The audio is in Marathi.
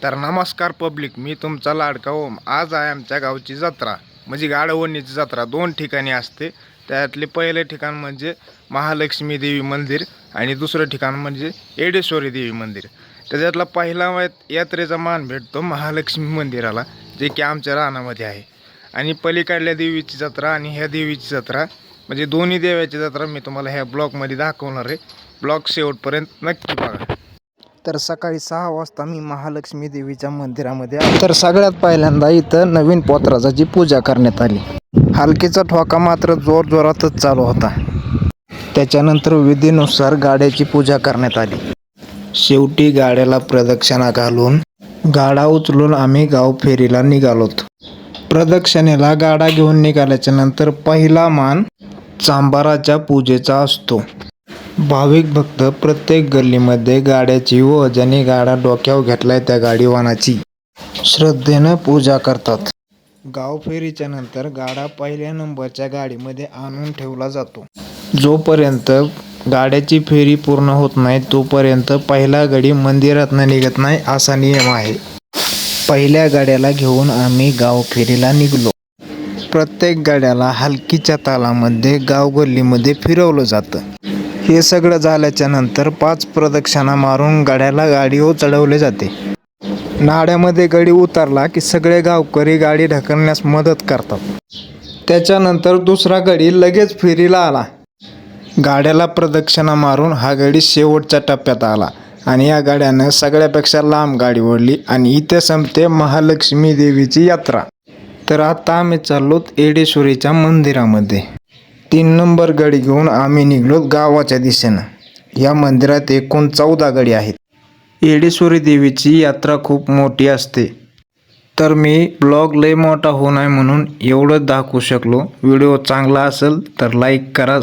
तर नमस्कार पब्लिक, मी तुमचा लाडका ओम. आज आहे आमच्या गावची जत्रा, म्हणजे गाडवणीची जत्रा 2 ठिकाणी असते. त्यातले पहिले ठिकाण म्हणजे महालक्ष्मी देवी मंदिर आणि दुसरं ठिकाण म्हणजे येडेश्वरी देवी मंदिर. त्याच्यातला पहिला यात्रेचा मान भेटतो महालक्ष्मी मंदिराला, जे की आमच्या रानामध्ये आहे. आणि पलीकडल्या देवीची जत्रा आणि ह्या देवीची जत्रा, म्हणजे दोन्ही देवाची जत्रा मी तुम्हाला ह्या ब्लॉगमध्ये दाखवणार आहे. ब्लॉग शेवटपर्यंत नक्की बघा. तर सकाळी 6 वाजता मी महालक्ष्मी देवीच्या मंदिरामध्ये आलो. तर सगळ्यात पहिल्यांदा इथं नवीन पोत्राची पूजा करण्यात आली. हलकीचा ठोका मात्र जोरातच चालू होता. त्याच्यानंतर विधीनुसार गाड्याची पूजा करण्यात आली. शेवटी गाड्याला प्रदक्षिणा घालून गाडा उचलून आम्ही गाव फेरीला निघालोत. प्रदक्षिणेला गाडा घेऊन निघाल्याच्या नंतर पहिला मान चांभाराच्या पूजेचा असतो. भाविक भक्त प्रत्येक गल्लीमध्ये गाड्याची व ज्याने गाडा डोक्यावर घेतलाय त्या गाडीवानाची श्रद्धेनं पूजा करतात. गाव फेरीच्या नंतर गाडा पहिल्या नंबरच्या गाडीमध्ये आणून ठेवला जातो. जोपर्यंत गाड्याची फेरी पूर्ण होत नाही तोपर्यंत पहिला गाडी मंदिरात निघत नाही असा नियम आहे. पहिल्या गाड्याला घेऊन आम्ही गाव फेरीला निघलो. प्रत्येक गाड्याला हलकीच्या तालामध्ये गाव गल्लीमध्ये फिरवलं जातं. हे सगळं झाल्याच्या नंतर 5 प्रदक्षिणा मारून गाड्याला गाडीवर चढवले जाते. नाड्यामध्ये गाडी उतरला की सगळे गावकरी गाडी ढकलण्यास मदत करतात. त्याच्यानंतर दुसरा गाडी लगेच फेरीला आला. गाड्याला प्रदक्षिणा मारून हा गाडी शेवटच्या टप्प्यात आला आणि या गाड्यानं सगळ्यापेक्षा लांब गाडी ओढली आणि इथे संपते महालक्ष्मी देवीची यात्रा. तर आता आम्ही चाललोत येडेश्वरीच्या मंदिरामध्ये. 3 नंबर गाडी घेऊन आम्ही निघलो गावाच्या दिशेनं. या मंदिरात एकूण 14 गाडी आहेत. येडेश्वरी देवीची यात्रा खूप मोठी असते. तर मी ब्लॉग लय मोठा होऊ नये म्हणून एवढं दाखवू शकलो. व्हिडिओ चांगला असेल तर लाईक करा.